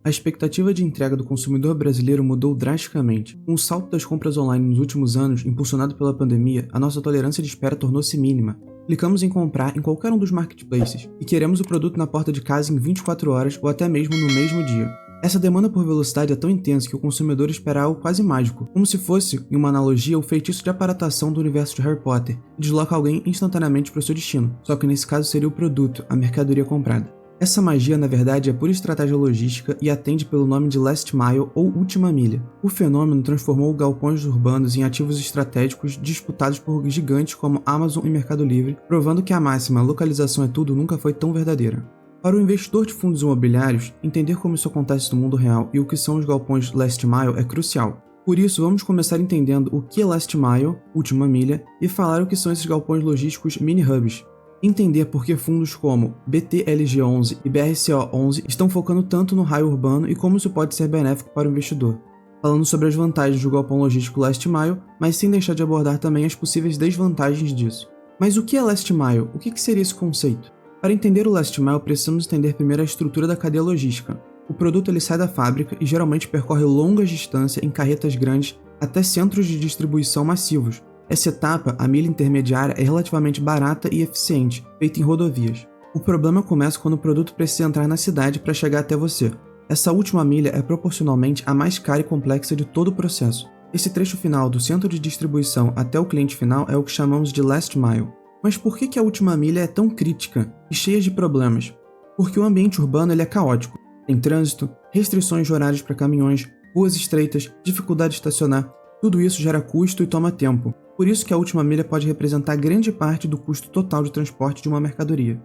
A expectativa de entrega do consumidor brasileiro mudou drasticamente. Com o salto das compras online nos últimos anos, impulsionado pela pandemia, a nossa tolerância de espera tornou-se mínima. Clicamos em comprar em qualquer um dos marketplaces e queremos o produto na porta de casa em 24 horas ou até mesmo no mesmo dia. Essa demanda por velocidade é tão intensa que o consumidor espera algo quase mágico, como se fosse, em uma analogia, o feitiço de aparatação do universo de Harry Potter, que desloca alguém instantaneamente para o seu destino, só que nesse caso seria o produto, a mercadoria comprada. Essa magia, na verdade, é pura estratégia logística e atende pelo nome de Last Mile ou Última Milha. O fenômeno transformou galpões urbanos em ativos estratégicos disputados por gigantes como Amazon e Mercado Livre, provando que a máxima "localização é tudo" nunca foi tão verdadeira. Para o investidor de fundos imobiliários, entender como isso acontece no mundo real e o que são os galpões Last Mile é crucial. Por isso, vamos começar entendendo o que é Last Mile, Última Milha, e falar o que são esses galpões logísticos mini-hubs. Entender por que fundos como BTLG11 e BRCO11 estão focando tanto no raio urbano e como isso pode ser benéfico para o investidor. Falando sobre as vantagens do galpão logístico Last Mile, mas sem deixar de abordar também as possíveis desvantagens disso. Mas o que é Last Mile? O que seria esse conceito? Para entender o Last Mile, precisamos entender primeiro a estrutura da cadeia logística. O produto ele sai da fábrica e geralmente percorre longas distâncias em carretas grandes até centros de distribuição massivos. Essa etapa, a milha intermediária, é relativamente barata e eficiente, feita em rodovias. O problema começa quando o produto precisa entrar na cidade para chegar até você. Essa última milha é proporcionalmente a mais cara e complexa de todo o processo. Esse trecho final do centro de distribuição até o cliente final é o que chamamos de Last Mile. Mas por que a última milha é tão crítica e cheia de problemas? Porque o ambiente urbano ele é caótico. Tem trânsito, restrições de horários para caminhões, ruas estreitas, dificuldade de estacionar. Tudo isso gera custo e toma tempo. Por isso que a última milha pode representar grande parte do custo total de transporte de uma mercadoria.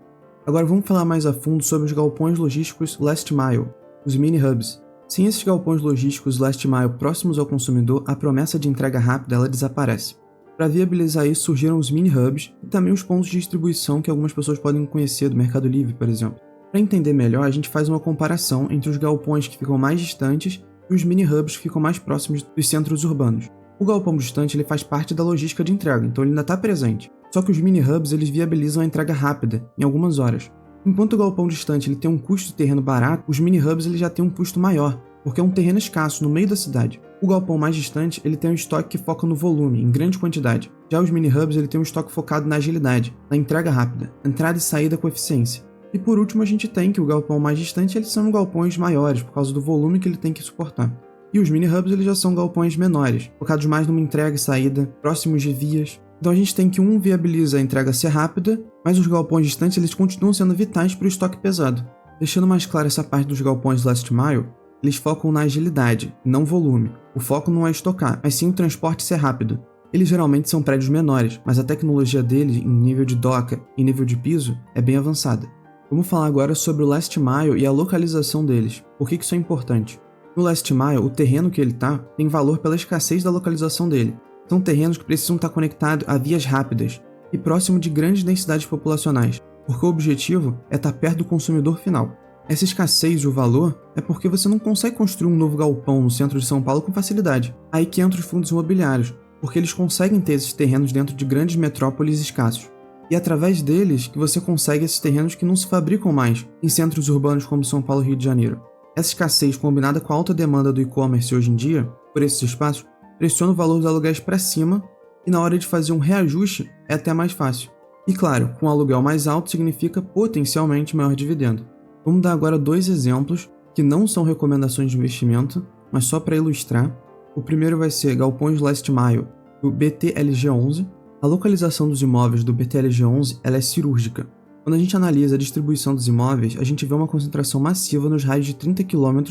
Agora vamos falar mais a fundo sobre os galpões logísticos Last Mile, os mini-hubs. Sem esses galpões logísticos Last Mile próximos ao consumidor, a promessa de entrega rápida ela desaparece. Para viabilizar isso, surgiram os mini-hubs e também os pontos de distribuição que algumas pessoas podem conhecer do Mercado Livre, por exemplo. Para entender melhor, a gente faz uma comparação entre os galpões que ficam mais distantes e os mini-hubs que ficam mais próximos dos centros urbanos. O galpão distante ele faz parte da logística de entrega, então ele ainda está presente. Só que os mini-hubs eles viabilizam a entrega rápida, em algumas horas. Enquanto o galpão distante ele tem um custo de terreno barato, os mini-hubs ele já tem um custo maior, porque é um terreno escasso no meio da cidade. O galpão mais distante ele tem um estoque que foca no volume, em grande quantidade. Já os mini-hubs ele tem um estoque focado na agilidade, na entrega rápida, entrada e saída com eficiência. E por último a gente tem que o galpão mais distante eles são galpões maiores, por causa do volume que ele tem que suportar. E os mini-hubs eles já são galpões menores, focados mais numa entrega e saída, próximos de vias. Então a gente tem que um viabiliza a entrega ser rápida, mas os galpões distantes eles continuam sendo vitais para o estoque pesado. Deixando mais claro essa parte dos galpões Last Mile, eles focam na agilidade, não volume. O foco não é estocar, mas sim o transporte ser rápido. Eles geralmente são prédios menores, mas a tecnologia deles, em nível de doca e nível de piso, é bem avançada. Vamos falar agora sobre o Last Mile e a localização deles. Por que isso é importante? No Last Mile, o terreno que ele tem valor pela escassez da localização dele. São terrenos que precisam estar conectados a vias rápidas e próximo de grandes densidades populacionais, porque o objetivo é estar perto do consumidor final. Essa escassez e o valor é porque você não consegue construir um novo galpão no centro de São Paulo com facilidade. Aí que entram os fundos imobiliários, porque eles conseguem ter esses terrenos dentro de grandes metrópoles escassos. E é através deles que você consegue esses terrenos que não se fabricam mais em centros urbanos como São Paulo e Rio de Janeiro. Essa escassez combinada com a alta demanda do e-commerce hoje em dia, por esses espaços, pressiona o valor dos aluguéis para cima e na hora de fazer um reajuste é até mais fácil. E claro, com um aluguel mais alto significa potencialmente maior dividendo. Vamos dar agora 2 exemplos que não são recomendações de investimento, mas só para ilustrar. O primeiro vai ser galpões Last Mile do BTLG11. A localização dos imóveis do BTLG11 ela é cirúrgica. Quando a gente analisa a distribuição dos imóveis, a gente vê uma concentração massiva nos raios de 30 km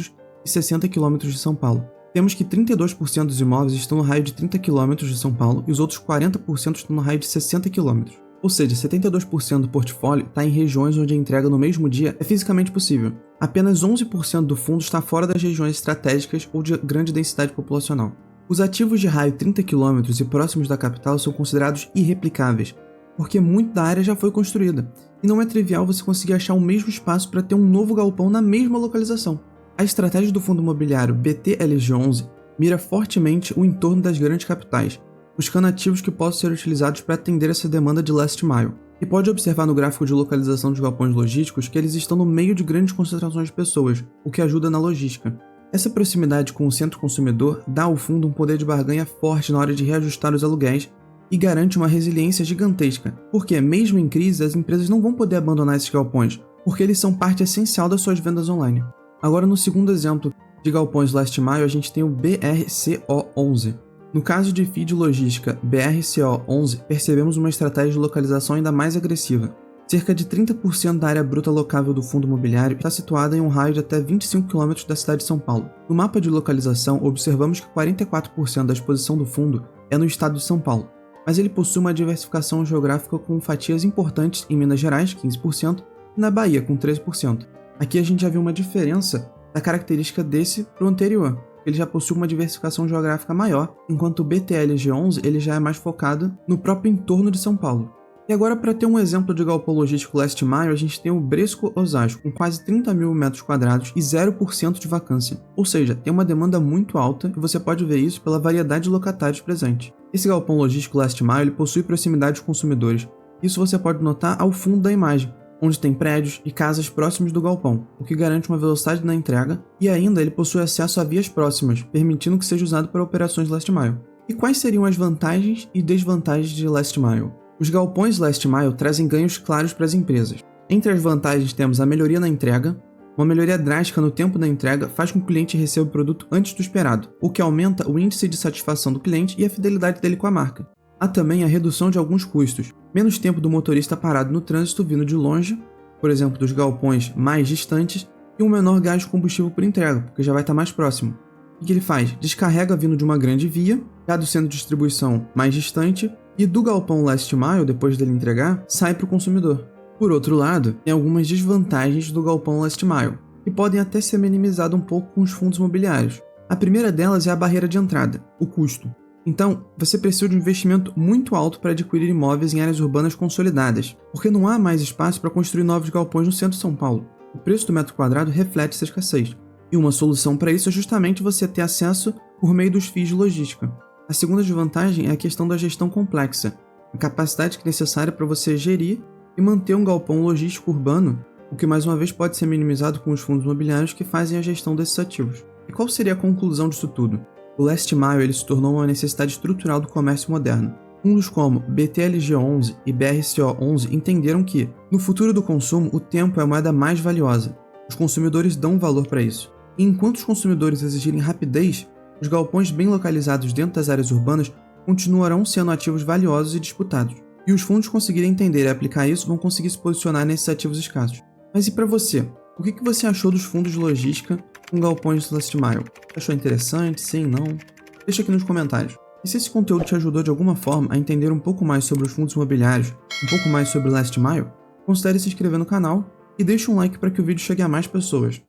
e 60 km de São Paulo. Temos que 32% dos imóveis estão no raio de 30 km de São Paulo e os outros 40% estão no raio de 60 km. Ou seja, 72% do portfólio está em regiões onde a entrega no mesmo dia é fisicamente possível. Apenas 11% do fundo está fora das regiões estratégicas ou de grande densidade populacional. Os ativos de raio 30 km e próximos da capital são considerados irreplicáveis, porque muito da área já foi construída, e não é trivial você conseguir achar o mesmo espaço para ter um novo galpão na mesma localização. A estratégia do fundo imobiliário BTLG11 mira fortemente o entorno das grandes capitais, buscando ativos que possam ser utilizados para atender essa demanda de Last Mile. E pode observar no gráfico de localização dos galpões logísticos que eles estão no meio de grandes concentrações de pessoas, o que ajuda na logística. Essa proximidade com o centro consumidor dá ao fundo um poder de barganha forte na hora de reajustar os aluguéis e garante uma resiliência gigantesca, porque mesmo em crise as empresas não vão poder abandonar esses galpões, porque eles são parte essencial das suas vendas online. Agora, no segundo exemplo de galpões Last Mile, a gente tem o BRCO11. No caso de feed logística BRCO11, percebemos uma estratégia de localização ainda mais agressiva. Cerca de 30% da área bruta locável do fundo imobiliário está situada em um raio de até 25 km da cidade de São Paulo. No mapa de localização, observamos que 44% da exposição do fundo é no estado de São Paulo, mas ele possui uma diversificação geográfica com fatias importantes em Minas Gerais, 15%, e na Bahia, com 13%. Aqui a gente já viu uma diferença da característica desse para o anterior. Ele já possui uma diversificação geográfica maior, enquanto o BTLG11 ele já é mais focado no próprio entorno de São Paulo. E agora, para ter um exemplo de galpão logístico Last Mile, a gente tem o Bresco Osasco, com quase 30 mil metros quadrados e 0% de vacância. Ou seja, tem uma demanda muito alta e você pode ver isso pela variedade de locatários presentes. Esse galpão logístico Last Mile ele possui proximidade dos consumidores. Isso você pode notar ao fundo da imagem, onde tem prédios e casas próximos do galpão, o que garante uma velocidade na entrega, e ainda ele possui acesso a vias próximas, permitindo que seja usado para operações Last Mile. E quais seriam as vantagens e desvantagens de Last Mile? Os galpões Last Mile trazem ganhos claros para as empresas. Entre as vantagens temos a melhoria na entrega. Uma melhoria drástica no tempo da entrega faz com que o cliente receba o produto antes do esperado, o que aumenta o índice de satisfação do cliente e a fidelidade dele com a marca. Há também a redução de alguns custos, menos tempo do motorista parado no trânsito vindo de longe, por exemplo, dos galpões mais distantes, e um menor gasto de combustível por entrega, porque já vai estar mais próximo. O que ele faz? Descarrega vindo de uma grande via, já do centro de distribuição mais distante, e do galpão Last Mile, depois dele entregar, sai para o consumidor. Por outro lado, tem algumas desvantagens do galpão Last Mile, que podem até ser minimizadas um pouco com os fundos imobiliários. A primeira delas é a barreira de entrada, o custo. Então, você precisa de um investimento muito alto para adquirir imóveis em áreas urbanas consolidadas, porque não há mais espaço para construir novos galpões no centro de São Paulo. O preço do metro quadrado reflete essa escassez. E uma solução para isso é justamente você ter acesso por meio dos FIIs de logística. A segunda desvantagem é a questão da gestão complexa, a capacidade necessária para você gerir e manter um galpão logístico urbano, o que mais uma vez pode ser minimizado com os fundos imobiliários que fazem a gestão desses ativos. E qual seria a conclusão disso tudo? O Last Mile ele se tornou uma necessidade estrutural do comércio moderno. Fundos como BTLG11 e BRCO11 entenderam que, no futuro do consumo, o tempo é a moeda mais valiosa. Os consumidores dão valor para isso. E enquanto os consumidores exigirem rapidez, os galpões bem localizados dentro das áreas urbanas continuarão sendo ativos valiosos e disputados. E os fundos conseguirem entender e aplicar isso vão conseguir se posicionar nesses ativos escassos. Mas e para você? O que você achou dos fundos de logística com galpões Last Mile? Achou interessante? Sim? Não? Deixa aqui nos comentários. E se esse conteúdo te ajudou de alguma forma a entender um pouco mais sobre os fundos imobiliários, um pouco mais sobre Last Mile, considere se inscrever no canal e deixe um like para que o vídeo chegue a mais pessoas.